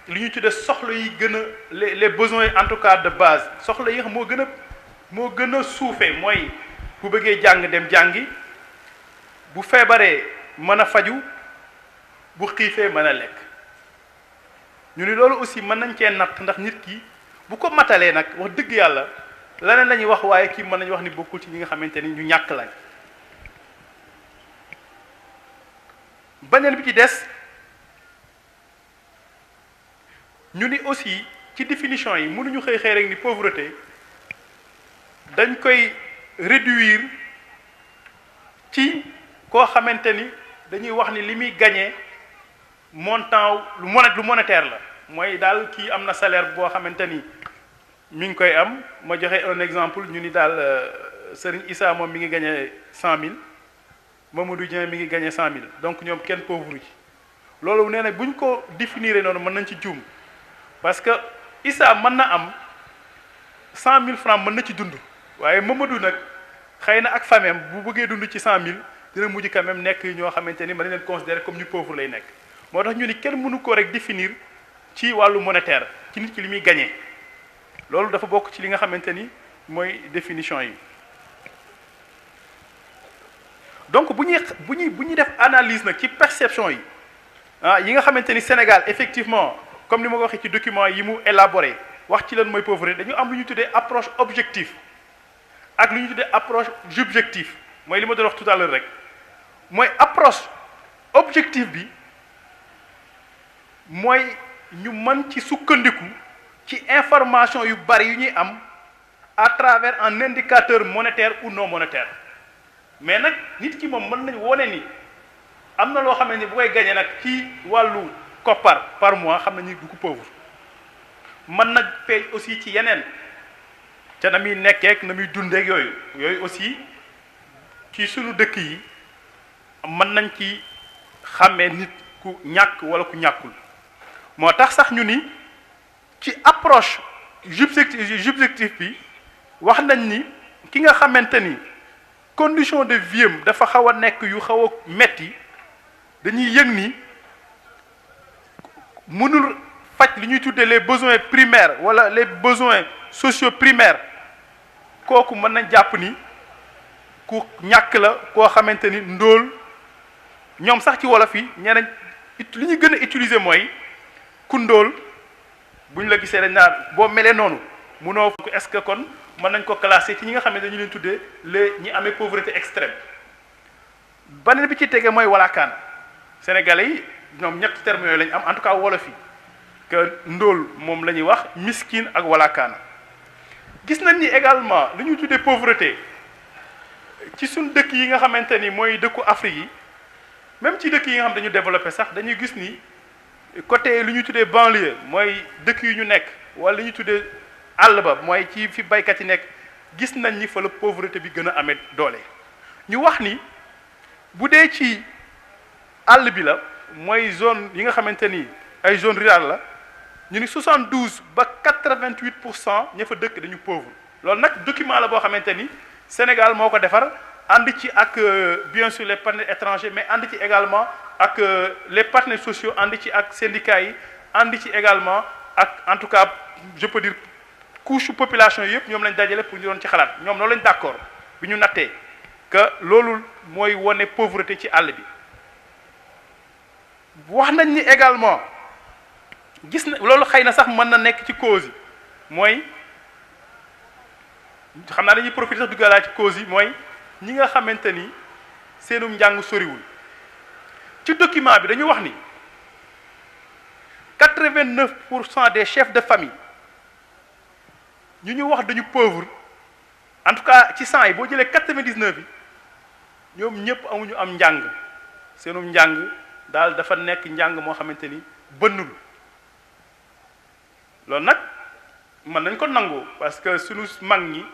li ñu tuddee soxla yi gën a les besoins en tout cas de base soxla yi xam moo gën a suufee mooy bu bëggee jàng dem jàngi bu feebaree mën a faju bu xiifee mën a lekk ñu ni loolu aussi mën nañ cee natt ndax nit ki bu ko matalee nag wax dëgg yàlla leneen la ñuy wax waaye kii mën nañu wax ni bokkul ci ñi nga xamante ni ñu ñàkk lañ. beneen bi ci des ñu ni aussi ci définition yi mënuñu xëy xëy rek ni pauvreté dañ koy réduire ci koo xamante ni dañuy wax ni li muy gagné montant lu monétaire la mooy daal kii am na salaire boo xamante ni mi ngi koy am ma joxe un exemple ñu ni daal Serigne Issa moom mi ngi gagné 100 000 Mamadou Dieng mi ngi gagné 100 000 donc ñoom kenn pauvre ci loolu nee na bu ñu ko définir noonu mën nañ ci juum parce que Issa mën na am 100 000 francs mën na ci dund waaye Mamadou nag xëy na ak famem bu bëggee dund ci 100 000 dina mujj quand même nekk ñoo xamante ni mën nañ leen considérer comme ñu pauvre lay nekk moo tax ñu ni kenn mënu ko rek définir ci wàllu monétaire ci nit ki li muy gagné loolu dafa bokk ci li nga xamante ni mooy définition yi. donc bu ñuy def analyse nag ci perception yi yi nga xamante ni Sénégal effectivement comme ni ma ko waxee ci document yi mu élaboré wax ci lan mooy pauvreté dañu am lu ñu tuddee approche objective ak lu ñu tuddee approche subjective mooy li ma doon wax tout à l'heure rek mooy approche objective bi mooy ñu mën ci sukkandiku ci information yu bari yu ñuy am à travers un indicateur monétaire ou non monétaire mais nag nit ki moom mën nañu wone ni am na loo xam ne ni bu koy gañee nag ci wàllu koppar par mois xam nañu du ko pauvre mën nag feeñ aussi ci yeneen ca na muy nekkeek na muy dundeek yooyu aussi ci sunu dëkk yi mën nañ ci xàmmee nit ku ñàkk wala ku ñàkkul moo tax sax ñu ni ci approche subjectif bi wax nañ ni ki nga xamante ni condition de vie am dafa xaw a nekk yu xaw a metti dañuy yëg ni mënul faj li ñuy tuddee les besoins primaires wala les besoins sociaux primaires kooku mën nañ jàpp ni ku ñàkk la koo xamante ni ndóol ñoom sax ci wolof yi ñeneen li ñu gën a utiliser mooy ku ndóol bu ñu la gisee dañ naan boo melee noonu munoo est-ce que kon mën nañ ko classer ci ñi nga xam ne dañu leen tuddee ñi amee pauvreté extrême. beneen bi ci tegee mooy walaakaan sénégalais yi ñoom ñetti termes yooyu lañ am en tout cas wolof yi que ndóol moom la ñuy wax miskin ak walaakaan gis nañ ni également lu ñu tuddee pauvreté ci suñ dëkk yi nga xamante ni mooy dëkku Afrique yi même ci dëkk yi nga xam dañu développé sax dañuy gis ni côté lu ñu tuddee banlieue mooy dëkk yu ñu nekk wala lu ñu tuddee àll ba mooy ci fi baykat yi nekk gis nañ ni fa la pauvreté bi gën a amee doole ñu wax ni bu dee ci àll bi la mooy zone yi nga xamante ni ay zone rurale la ñu ni 72 ba 88% ña fa dëkk dañu pauvre loolu nag document la boo xamante ni Sénégal moo ko defar ànd ci ak bien sûr les partenaires étrangers mais ànd ci également ak les partenaires sociaux ànd ci ak syndicats yi ànd ci également ak en tout cas je peux dire couche population yëpp ñoom lañ dajale pour ñu doon ci xalaat ñoom loolu lañ d'accord bi ñu nattee que loolu mooy wone pauvreté ci àll bi wax nañ ni également gis na loolu xëy na sax mën na nekk ci cause yi mooy xam naa dañuy profiter sax duggalaa ci cause yi mooy ñi nga xamante ni seenum njàng soriwul ci document bi dañu wax ni 89% des chefs de famille ñu wax dañu pauvre en tout cas ci 100 yi boo jëlee 99 yi ñoom ñëpp amuñu am njàng seenum njàng daal dafa nekk njàng moo xamante ni bënnul loolu nag mën nañ ko nangu parce que sunu mag ñi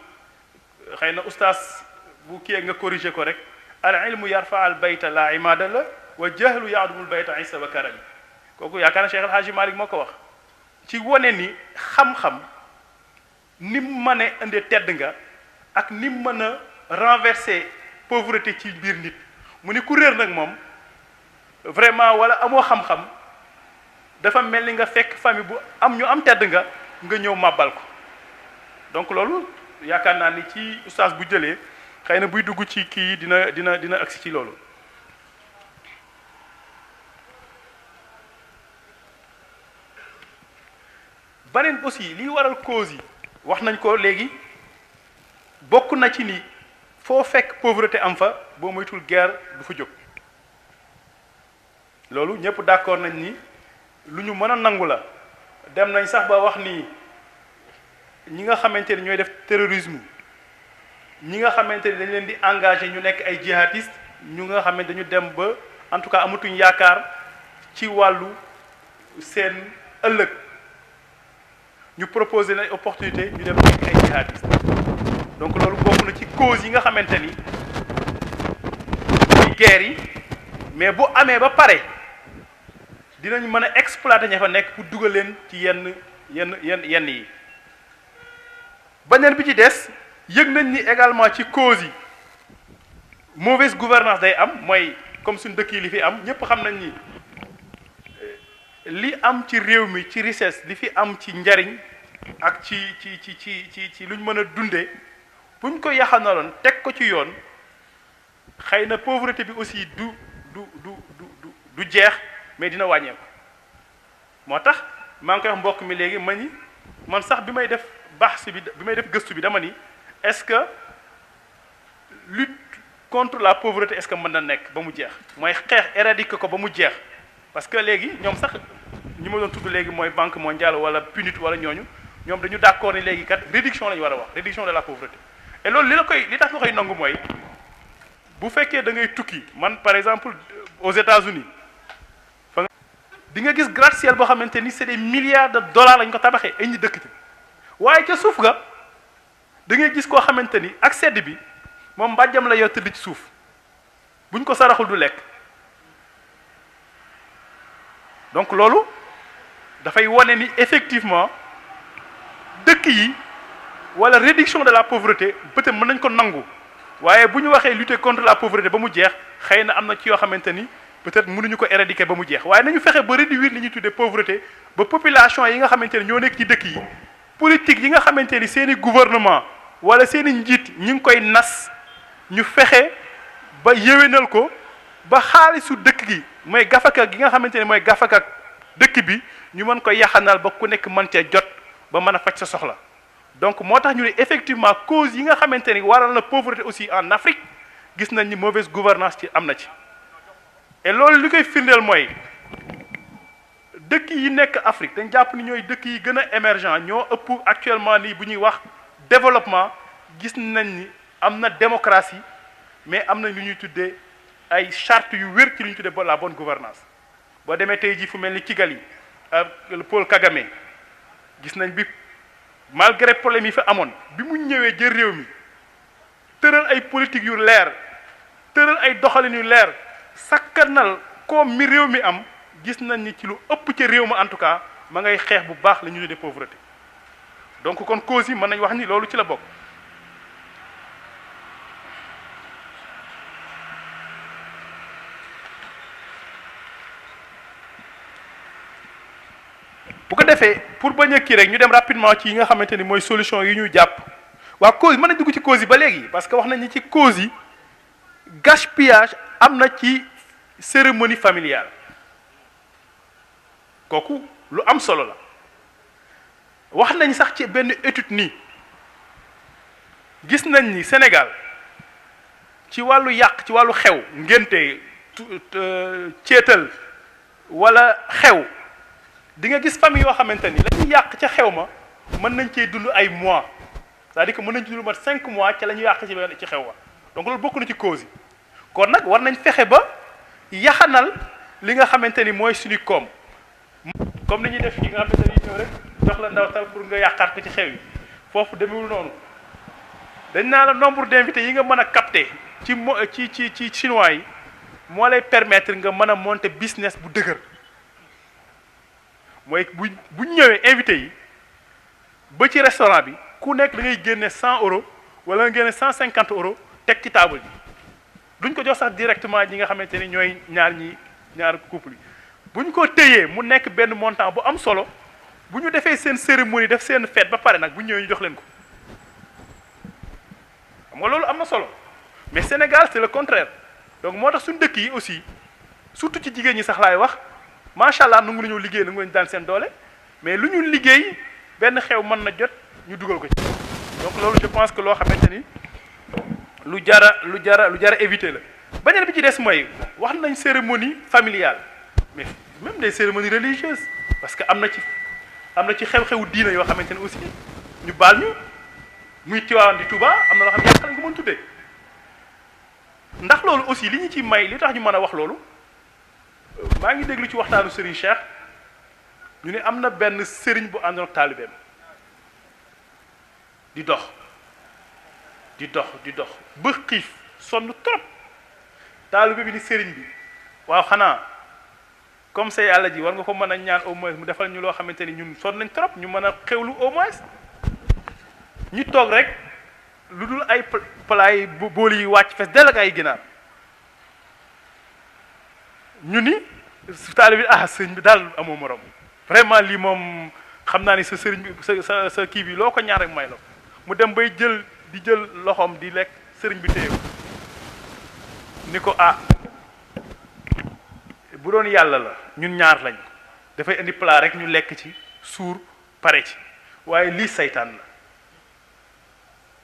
xëy na ustaas bu kii nga corriger ko rek al ilmu yarfa al bayta la imada la wa jahlu yaadumul bayta isa wa karami kooku yaakaar na Cheikh El Hadji Malick moo ko wax ci wane ni xam-xam ni mu mën a indee tedd nga ak ni mu mën a renverser pauvreté ci biir nit mu ni ku réer nag moom vraiment wala amoo xam-xam dafa mel ni nga fekk famille bu am ñu am tedd nga ñëw màbbal ko donc loolu yaakaar naa ni ci oustaz bu jëlee xëy na buy dugg ci kii dina agsi ci loolu. beneen aussi liy waral cause yi wax nañ ko léegi bokk na ci ni foo fekk pauvreté am fa boo moytul guerre du fa jóg loolu ñëpp d'accord nañ ni lu ñu mën a nangu la dem nañ sax ba wax ni ñi nga xamante ni ñooy def terrorisme ñi nga xamante ni dañ leen di engagé ñu nekk ay jihadistes ñu nga xamante dañu dem ba en tout cas amatuñ yaakaar ci wàllu seen ëllëg ñu proposé na opportunité ñu dem nekk ay jihadistes donc loolu bokk na ci cause yi nga xamante ni muy guerre yi mais bu amee ba pare dinañ mën a exploiter ña fa nekk pour dugal leen ci yenn yi. beneen bi ci des yëg nañ ni également ci cause yi mauvaise gouvernance day am mooy comme suñ dëkk yi li fi am ñëpp xam nañ ni li am ci réew mi ci richesse li fi am ci njariñ ak ci luñ mën a dundee buñ ko yaxanaloon teg ko ci yoon xëy na pauvreté bi aussi du jeex mais dina wàññeeku moo tax maa ngi koy wax mbokk mi léegi ma ni man sax bi may def baax bi may def gëstu bi dama ni est-ce que lutte contre la pauvreté est-ce que mën na nekk ba mu jeex mooy xeex éradiquer ko ba mu jeex parce que léegi ñoom sax ñi ma doon tudd léegi mooy banque mondiale wala PNUD wala ñooñu ñoom dañu d'accord ni léegi kat réduction la ñu war a wax réduction de la pauvreté et loolu li tax nga koy nangu mooy bu fekkee da ngay tukki man par exemple aux États-Unis di nga gis gratte-ciel boo xamante ni c'est des milliards de dollars lañ ko tabaxee ay ñi dëkk ci waaye ca suuf ga da ngay gis koo xamante ni ak sedd bi moom mbàjjam la yor tëdd ci suuf buñ ko saraxul du lekk donc loolu dafay wane ni effectivement dëkk yi wala réduction de la pauvreté peut-être mën nañ ko nangu waaye bu ñu waxee lutter contre la pauvreté ba mu jeex xëy na am na ci yoo xamante ni peut-être mënuñu ko éradiquer ba mu jeex waaye nañu fexe ba réduire li ñuy tuddee pauvreté ba population yi nga xamante ni ñoo nekk ci dëkk yi politique yi nga xamante ni seeni gouvernement wala seeni njiit ñi ngi koy nas ñu fexe ba yéwénal ko ba xaalisu dëkk gi mooy gafaka gi nga xamante ni mooy gafaka dëkk bi ñu mën ko yaxanal ba ku nekk mën cee jot ba mën a faj sa soxla donc moo tax ñu ne effectivement cause yi nga xamante ni waral na pauvreté aussi en Afrique gis nañ ni mauvaise gouvernance ci am na ci et loolu li koy firndeel mooy dëkk yi nekk Afrique dañ jàpp ni ñooy dëkk yi gën a émergent ñoo ëpp actuellement nii bu ñuy wax développement gis nañ ni am na démocratie mais am nañ lu ñuy tuddee ay charte yu wér ci lu ñuy tuddee la bonne gouvernance boo demee tey jii fu mel ni Kigali Paul Kagame gis nañ bi malgré problème yi fi amoon bi mu ñëwee jël réew mi tëral ay politique yu leer tëral ay doxalin yu leer sakkanal koom mi réew mi am gis nañ ni ci lu ëpp ca réew ma en tout cas ma ngay xeex bu baax la ñu tuddee pauvreté donc kon cause yi mën nañ wax ni loolu ci la bokk. bu ko defee pour bañ a kii rek ñu dem rapidement ci yi nga xamante ni mooy solution yi ñuy jàpp waa cause mën nañ dugg ci cause yi ba léegi parce que wax nañ ni ci cause yi gaspillage am na ci cérémonie familiale kooku lu am solo la wax nañ sax ci benn étude nii gis nañ ni Sénégal ci wàllu yàq ci wàllu xew ngénte ceetal wala xew di nga gis famille yoo xamante ni la ñuy yàq ca xew ma mën nañ cee dund ay mois c'est-à-dire que mën nañ ci dund mat 5 mois ca la ñu yàq ci xew wa donc loolu bokk na ci cause yi kon nag war nañ fexe ba yaxanal li nga xamante ni mooy suñu koom comme ni ñuy def yi nga xamante ni ñëw rek jox la ndawtal pour nga yàqaat ko ci xew yi foofu demewul noonu dañ naa la nombre d'invités yi nga mën a capter ci chinois yi moo lay permettre nga mën a monter business bu dëgër mooy bu ñëwee invité yi ba ci restaurant bi ku nekk da ngay génne 100 euros wala nga génne 150 euros teg ci table bi duñ ko jox sax directement ñi nga xamante ni ñooy ñaar couple yi bu ñu ko téyee mu nekk benn montant bu am solo bu ñu defee seen cérémonie def seen fête ba pare nag bu ñëwee ñu jox leen ko xam nga loolu am na solo mais Sénégal c'est le contraire donc moo tax suñu dëkk yi aussi surtout ci jigéen ñi sax laay wax macha allah nangu nañoo liggéey nangu nañu daan seen doole mais lu ñu liggéey benn xew mën na jot ñu dugal ko ci donc loolu je pense que loo xamante ni lu jara éviter la. beneen bi ci des mooy wax nañ cérémonie familiale mais même des cérémonies religieuses parce que am na ci xew-xewu diina yoo xamante ne aussi ñu baal ñu muy Tiwaawan di Touba am na loo xam ne yàq lañ ko mën tuddee ndax loolu aussi li ñu ci may li tax ñu mën a wax loolu maa ngi déglu ci waxtaanu Serigne Cheikh ñu ne am na benn Serigne bu àndoon ak taalibeem di dox ba xiif sonn trop taalibe bi ni Serigne bi waaw xanaa comme say yàlla ji war nga ko mën a ñaan au moins mu defal ñu loo xamante ni ñun sonn nañ trop ñu mën a xewlu au moins ñu toog rek lu dul ay plat yi bool yi wàcc fes dell ak ay ginaar ñu ni taalibe bi sëriñ bi daal amoo morom vraiment lii moom xam naa ni sa sëriñ bi sa kii bi loo ko ñaan rek may la mu dem bay jël loxoom di lekk sëriñ bi téye ni ko bu doon yàlla la ñun ñaar lañ dafay indi plat rek ñu lekk ci suur pare ci waaye lii saytaan la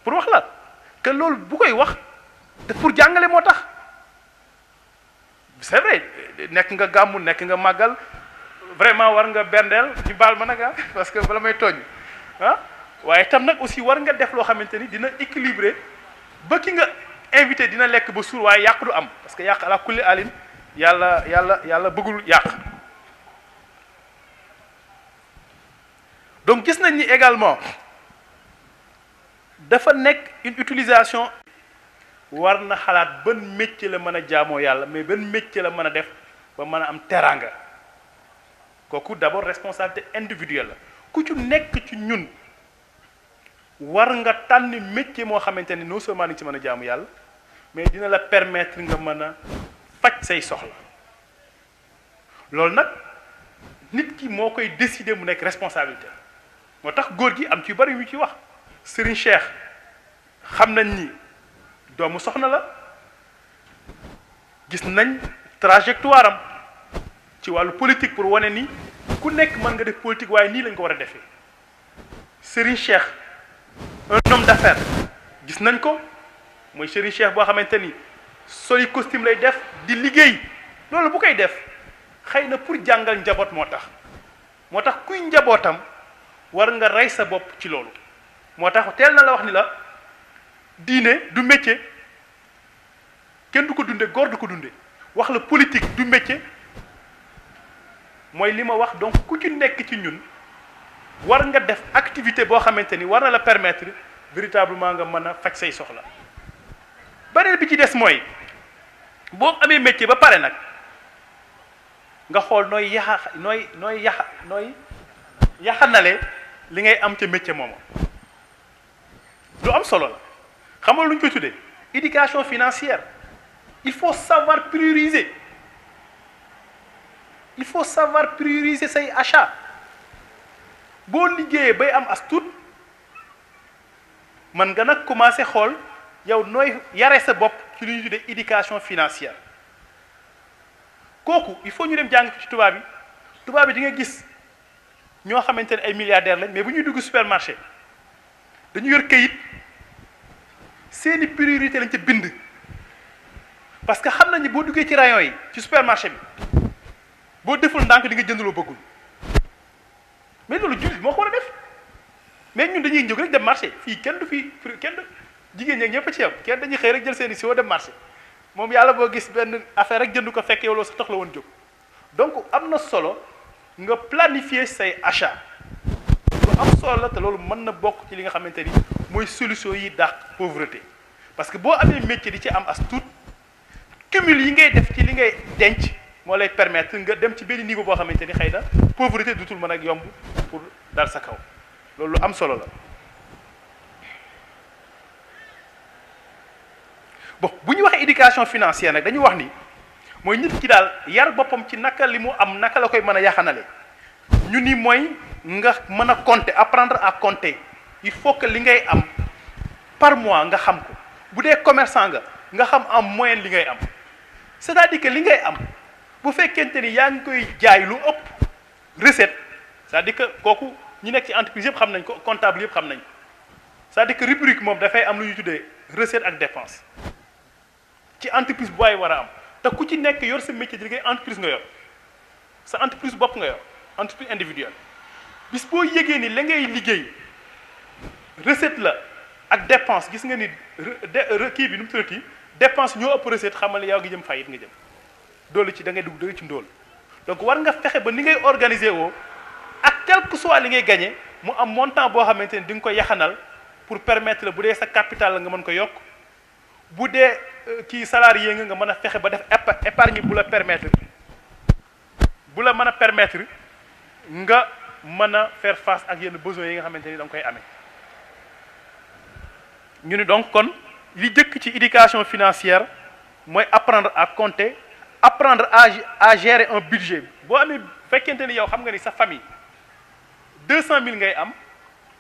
pour wax la que loolu bu koy wax te pour jàngale moo tax c'est vrai nekk nga gàmmu nekk nga màggal vraiment war nga berndeel ñu baal ma nag parce que bala may tooñ waaye tam nag aussi war nga def loo xamante ni dina équilibré ba ki nga invité dina lekk ba suur waaye yàq du am parce que yàq ala kulli alin yàlla bëggul yàq donc gis nañ ni également dafa nekk une utilisation war na xalaat ban métier la mën a jaamoo yàlla mais ban métier la mën a def ba mën a am teraanga kooku d'abord responsabilité individuelle la ku ci nekk ci ñun war nga tànn métier moo xamante ni non seulement ni ci mën a jaamu yàlla mais dina la permettre nga mën a faj say soxla loolu nag nit ki moo koy décider mu nekk responsabilité moo tax góor gi am ci bari yu ci wax Serigne Cheikh xam nañ ni doomu soxna la gis nañ trajectoire am ci wàllu politique pour wane ni ku nekk mën nga def politique waaye nii lañ ko war a defee Serigne Cheikh un homme d'affaires gis nañ ko mooy Serigne Cheikh boo xamante ni soli costume lay def di liggéey loolu bu koy def xëy na pour jàngal njaboot moo tax kuy njabootam war nga rey sa bopp ci loolu moo tax teel na la wax ni la diine du métier kenn du ko dunde góor du ko dunde wax la politique du métier mooy li ma wax donc ku ci nekk ci ñun war nga def activité boo xamante ni war na la permettre véritablement nga mën a faj say soxla beneen bi ci des mooy boo amee métier ba pare nag nga xool nooy yaxanale li ngay am ca métier moomu lu am solo la xam nga lu ñu koy tuddee éducation financière il faut savoir prioriser say achat boo liggéeyee bay am as tuut man nga nag commencé xool yow nooy yare sa bopp ci lu ñuy tuddee éducation financière kooku il faut ñu dem jàng ci tubaab bi di nga gis ñoo xamante ne ay milliardaires lañ mais bu ñuy dugg supermarché dañu yor kayit seeni priorité lañ ca bind parce que xam nañ ni boo duggee ci rayon yi ci supermarché bi boo deful ndànk di nga jënd loo bëggul mais loolu jullit moo ko war a def mais ñun dañuy jóg rek dem marché fii kenn du jigéen ñeeg ñëpp a ci yam kenn dañuy xëy rek jël seeni siwo dem marché moom yàlla boo gis benn affaire rek jënd ko fekk yow loolu sax tax la woon jóg donc am na solo nga planifier say achat lu am solo la te loolu mën na bokk ci li nga xamante ni mooy solution yi dàq pauvreté parce que boo amee métier di ci am as tuut cumul yi ngay def ci li ngay denc moo lay permettre nga dem ci benn niveau boo xamante ni xëy na pauvreté dutul mën ak yomb pour dal sa kaw loolu lu am solo la bon bu ñu waxee éducation financière nag dañu wax ni mooy nit ki daal yar boppam ci naka li mu am naka la koy mën a yaxanale ñu ni mooy nga mën a compter apprendre à compter il faut que li ngay am par mois nga xam ko bu dee commerçant nga xam en moyenne li ngay am c'est-à-dire que li ngay am bu fekkente ni yaa ngi koy jaay lu ëpp recette c'est-à-dire que kooku ñi nekk ci entreprise yëpp xam nañ ko comptable yëpp xam nañ ko c'est-à-dire que rubrique moom dafay am lu ñuy tuddee recette ak dépense ci entreprise bu waay war a am te ku ci nekk yor sa métier di liggéey entreprise nga yor sa entreprise bopp nga yor entreprise individuelle bis boo yégee ni la ngay liggéey recette la ak dépense gis nga ni kii bi nu mu tuddati dépense ñoo ëpp recette xamal yow ngi jëm fayit nga jëm doolu ci da ngay dugg ci ndóol donc war nga fexe ba ni ngay organiser woo ak quel que soit li ngay gagné mu am montant boo xamante ni di nga ko yaxanal pour permettre la bu dee sa capital la nga mën ko yokk bu dee kii salarié nga mën a fexe ba def épargne bu la permettre nga mën a faire face ak yenn besoins yi nga xamante ni da nga koy amee ñu ni donc kon li jëkk ci éducation financière mooy apprendre à compter apprendre à gérer un budget boo amee fekkente ni yow xam nga ni sa famille 200 000 ngay am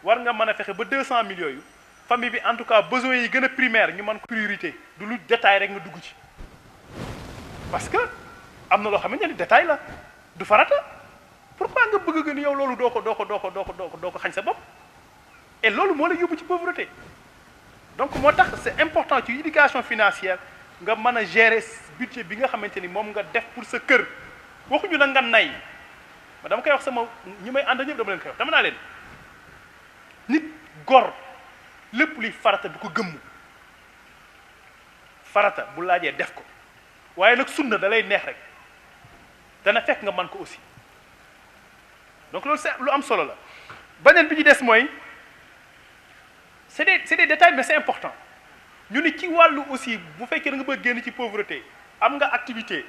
war nga mën a fexe ba 200 000 yooyu famille bi en tout cas besoins yi gën a primaire ñu mën ko priorité du lu détail rek nga dugg ci parce que am na loo xamante ni détail la du farata pourquoi nga bëgg gën yow loolu doo ko xañ sa bopp et loolu moo la yóbbu ci pauvreté donc moo tax c'est important ci éducation financière nga mën a gérer budget bi nga xamante ni moom nga def pour sa kër waxuñu na nga nay ma dama koy wax sama ñi may ànd ñëpp dama leen koy wax dama naa leen nit gor lépp luy farata du ko gëmm farata bu laajee def ko waaye nag sunna da lay neex rek dana fekk nga mën ko aussi donc loolu c'est lu am solo la beneen bi ci des mooy c'est des détails mais c'est important ñu ni ci wàllu aussi bu fekkee da nga bëgg génn ci pauvreté am nga activité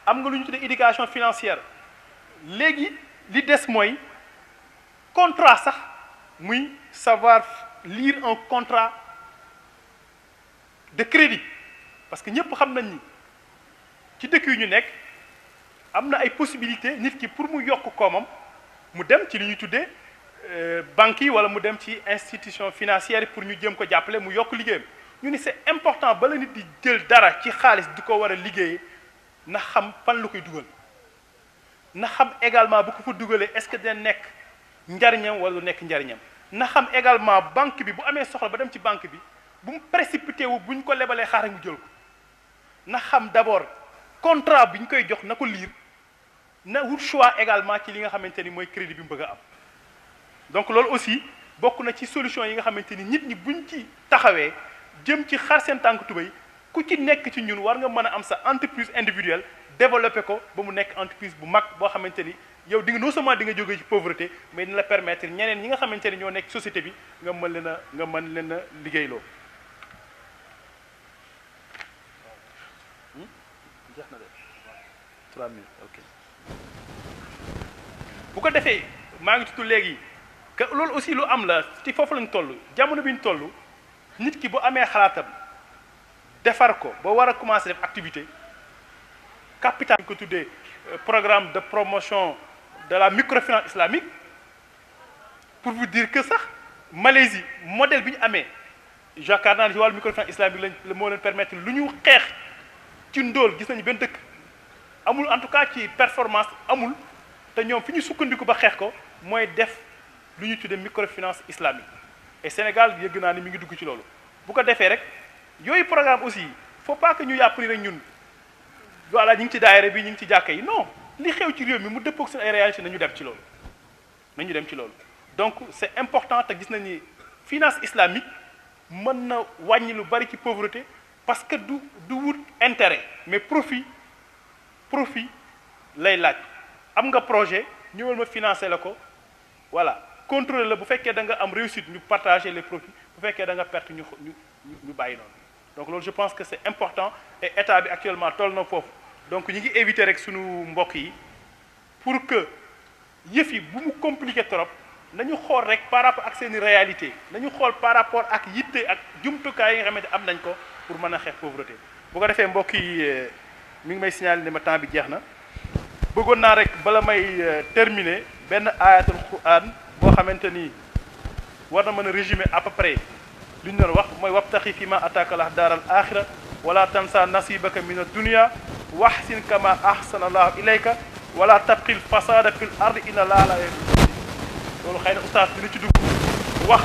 am nga lu ñu tuddee éducation financière léegi li des mooy contrat sax muy savoir lire un contrat de crédit parce que ñëpp xam nañ ni ci dëkk yu ñu nekk am na ay possibilités nit ki pour mu yokk koomam mu dem ci li ñuy tuddee banques yi wala mu dem ci institution financière pour ñu jëm ko jàppale mu yokk liggéeyam ñu ni c'est important bala nit di jël dara ci xaalis di ko war a liggéeyee na xam fan la koy dugal na xam également bu ko fa dugalee est-ce que dina nekk njariñam wala du nekk njariñam na xam également banque bi bu amee soxla ba dem ci banque bi bu mu précipité wu bu ñu ko lebalee xaar mu jël ko na xam d'abord contrat bi ñu koy jox na ko lire na wut choix également ci li nga xamante ni mooy crédit bi mu bëgg a am donc loolu aussi bokk na ci solution yi nga xamante ni nit ñi buñ ci taxawee jëm ci xar seen tànk tubéy ku ci nekk ci ñun war nga mën a am sa entreprise individuelle développer ko ba mu nekk entreprise bu mag boo xamante ni yow di nga non seulement di nga jógee ci pauvreté mais dina la permettre ñeneen ñi nga xamante ni ñoo nekk société bi nga mën leen a liggéeyloo. jeex na de 3 minutes ok bu ko defee maa ngi tudd léegi que loolu aussi lu am la ci foofu lañ toll jamono bi ñu toll nit ki bu amee xalaatam defar ko ba war a commencer def activité capital ko tuddee programme de promotion de la microfinance islamique pour vous dire que sax Malaisie modèle bi ñu amee yaakaar naa ne ci wàllu microfinance islamique lañ moo leen permettre lu ñu xeex ci ndóol gis nañu benn dëkk amul en tout cas ci performance amul te ñoom fi ñu sukkandiku ba xeex ko mooy def lu ñu tuddee microfinance islamique et Sénégal yëgg naa ni mi ngi dugg ci loolu bu ko defee rek yooyu programme aussi faut pas que ñu yàpp ni rek ñun voilà ñu ngi ci daayira bi ñu ngi ci jàkka yi non li xew ci réew mi mu dëppook seen ay réalité nañu dem ci loolu donc c'est important te gis nañ ni finance islamique mën na wàññi lu bari ci pauvreté parce que du wut intérêt mais profit lay laaj am nga projet ñëwal ma financer la ko voilà contrôler la bu fekkee da nga am réussite ñu partager les profits bu fekkee da nga perte ñu bàyyi noonu donc loolu je pense que c'est important et état bi actuellement toll na foofu donc ñu ngi éviter rek sunu mbokk yi pour que yëf yi bu mu compliqué trop nañu xool rek par rapport ak seeni réalité nañu xool par rapport ak yitte ak jumtukaay yi nga xamante am nañ ko pour mën a xeex pauvreté bu ko defee mbokk yi mi ngi may signaler ne ma temps bi jeex na bëggoon naa rek bala may terminer benn ayatul quran boo xamante ni war na mën a résumer à peu près li ñu doon wax mooy wabtaxi fi ma ataaka Allah daaral axira wala tansa nasibaka min ad-dunya wahsin kama ahsana allahu ilayka wala tabqil fasada fil ardi inna allaha la yuhibbu loolu xëy na oustaz dina ci dugg wax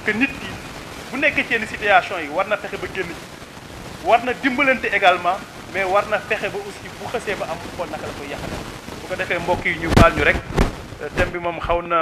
que nit ki bu nekkee ci yenn situation yi war na fexe ba génn ci war na dimbalante également mais war na fexe ba aussi bu xësee ba am xool naka la koy yàqale bu ko defee mbokk yi ñu baal ñu rek thème bi moom xaw na